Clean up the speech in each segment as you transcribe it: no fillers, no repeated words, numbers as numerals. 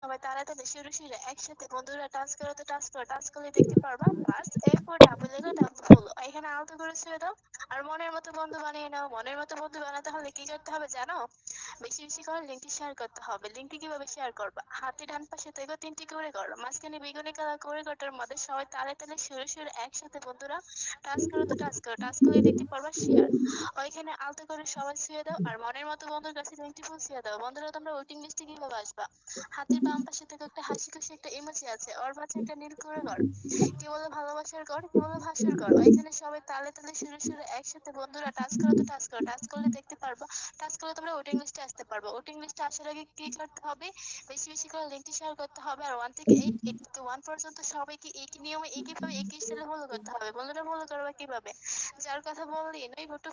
সবাই তাড়াতাড়ি শুরু শুরু একসাথে বন্ধুরা টাচ করো তো টাচ করো, টাচ করলে দেখতে পারবা প্লাস এফ ও ডাবল এলো ডাবল ফলো। এখানে আলতো করে ছুঁয়ে দাও আর মনের মতো বন্ধু বানিয়ে নাও। মনের মতো বন্ধু বানাতে হলে কি করতে হবে জানো? বেশি বেশি করে লিঙ্কটি শেয়ার করতে হবে। লিঙ্কটি কিভাবে শেয়ার করবা? হাতে ডান পাশে থেকে তিনটি করে করো, মাঝখানে বেগুনি কালার করে কটার মধ্যে সবাই তালে তালে শুরু শুরু একসাথে বন্ধুরা টাচ করো তো টাচ করো, টাচ করলে দেখতে পারবা শেয়ার। ওইখানে আলতো করে সবাই ছুঁয়ে দাও আর মনের মতো বন্ধুর কাছে লিঙ্কটি পৌঁছে দাও। বন্ধুরা তোমরা ওয়েটিং লিস্টে কিভাবে আসবা? হাতের বাম পাশে থেকে একটা হাসি খুশি একটা ইমোজি আছে, ওর মাঝে একটা নীল করে ঘর, কি বলে ভালোবাসার ঘর, কি বলে ভাষার ঘর। ওইখানে সবাই তালে তালে শুরু শুরু একসাথে বন্ধুরা টাচ করো তো টাচ করো, টাচ করলে দেখতে পারবা। টাচ করলে তোমরা ওয়েটিং লিস্টে আসতে পারবে। ওয়েটিং লিস্টে আসার আগে কি করতে হবে? বেশি বেশি করে লিঙ্কটি শেয়ার করতে হবে আর 1 থেকে 8 পর্যন্ত সবাইকে একই নিয়মে একইভাবে একই স্টাইলে ফলো করতে হবে। বন্ধুরা ফলো করবে কিভাবে? যার কথা বললি নই বটু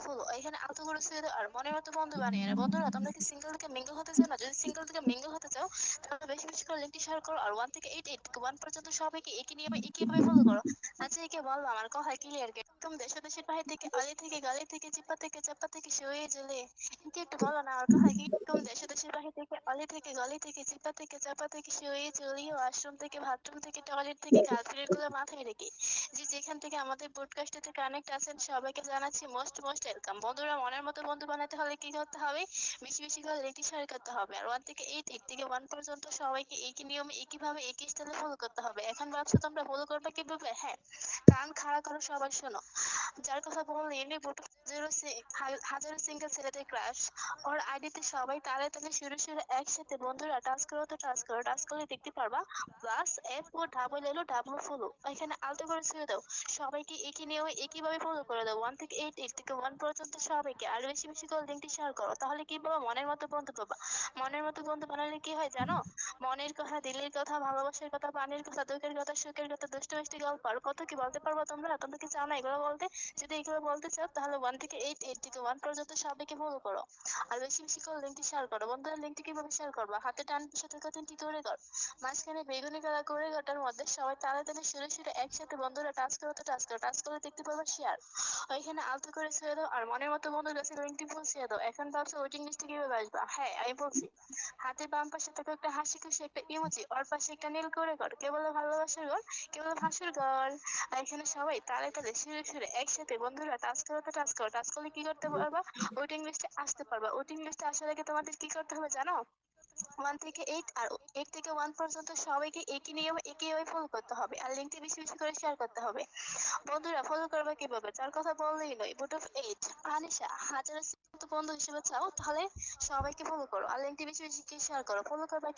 ফুল এখানে আলতো করে ছুঁয়ে দাও আর মনের মতো বন্ধু বানিয়ে নাও। বন্ধুরা তোমরা কি সিঙ্গেল থেকে মিঙ্গল হতে চাও না? যদি সিঙ্গেল থেকে মিঙ্গল হতে চাও তাহলে বেশি বেশি করে লিঙ্কটি শেয়ার করো আর 1 থেকে 8 পর্যন্ত সবাইকে একই নিয়মে একইভাবে ফলো করো। আচ্ছা একে বলো আমার কথা ক্লিয়ার কে? তুমি দেশ দেশের বাহির থেকে অলি থেকে গলি থেকে চিপা থেকে চাপা থেকে শুয়ে জেলে, কি একটু বলো না আমার কথা কি? তুমি দেশ দেশের বাহির থেকে অলি থেকে গলি থেকে চিপা থেকে চাপা থেকে শুয়ে চলি, ওয়াশরুম থেকে বাথরুম থেকে টয়লেট থেকে গার্লফ্রেন্ড গুলো মাথায় রেখে যে যেখান থেকে আমাদের পডকাস্টে কানেক্ট আছেন সবাইকে জানাচ্ছি মোস্ট মোস্ট ওয়েলকাম। বন্ধুরা মনের মতো বন্ধু বানাতে হলে কি করতে হবে? বেশি বেশি করে লিঙ্কটি শেয়ার করতে হবে আর 1 থেকে 8 পর্যন্ত সবাইকে একই নিয়মে একইভাবে একই স্টাইলে ফলো করতে হবে। এখন ভাবছো তোমরা ফলো করবে কিভাবে? হ্যাঁ, কান খাড়া করো সবাই শোনো। যার কথা বললে এনে বুটো হাজারো সিঙ্গেল ছেলেদের ক্রাশ, ওর আইডিতে সবাই তালে তালে শুরু শুরু একসাথে বন্ধুরা টাচ করো তো টাচ করো, টাচ করলে দেখতে পারবা প্লাস এফ ও ডাবল এলো ডাবল ফলো। এখানে আলতো করে ছেড়ে দাও, সবাইকে একই নিয়মে একইভাবে ফলো করে দাও। 1 থেকে 8 পর্যন্ত সবাইকে আর বেশি বেশি করে লিঙ্কটি শেয়ার করো। তাহলে কি পাবা? মনের মতো বন্ধু পাবা। মনের মতো বন্ধু বানালে কি হয় জানো? মনের কথা, দিলের কথা, ভালোবাসার কথা, পানির কথা, দুঃখের কথা, সুখের কথা, দুষ্ট মিষ্টি গল্প আর কত কি বলতে পারবো তোমরা? তোমরা কি চাও না এগুলো বলতে? যদি এগুলো বলতে চাও তাহলে 1 থেকে 8 পর্যন্ত সবাইকে ফলো করো আর বেশি বেশি করে লিঙ্কটি শেয়ার করো। বন্ধুরা লিঙ্কটি কিভাবে শেয়ার করবা? হাতে ডান পাশে থেকে তিনটি করে কর, মাঝখানে বেগুনি কালার করে গোটার মধ্যে সবাই তাড়াতাড়ি শুরু শুরু একসাথে বন্ধুরা টাচ করো তো টাচ করো, টাচ করে দেখতে পারবা শেয়ার। ওইখানে আলতো করে ছেড়ে দাও আর মনের মতো বন্ধুর কাছে লিঙ্কটি পৌঁছে দাও। এখন ভাবছো ওয়েটিং লিস্টে কিভাবে আসবা? হ্যাঁ আমি বলছি, হাতের বাম পাশে থেকে একটা হাসি খুশি একটা ইমোজি, ওর পাশে একটা নীল করে ঘর, কেবল ভালোবাসার ঘর, কেবল ভাসুর ঘর। আর এখানে সবাই তালে তালে শুরু শুরু একসাথে বন্ধুরা টাচ করো তো টাচ করো, টাচ করলে কি করতে পারবা? ওয়েটিং লিস্টে আসতে পারবা। ওয়েটিং লিস্টে আসার আগে তোমাদের কি করতে হবে জানো? 1 থেকে 8 আর 8 থেকে 1 পর্যন্ত সবাইকে একই নিয়মে একইভাবে ফলো করতে হবে আর লিঙ্কটি বেশি বেশি করে শেয়ার করতে হবে। বন্ধুরা ফলো করবে কিভাবে? যার কথা বললেই নয় বুট অফ 8 আনিশা হাজার বন্ধু হিসেবে চাও তাহলে সবাইকে ফলো করো আর লিঙ্কটি বেশি বেশি শেয়ার করো। ফলো করবে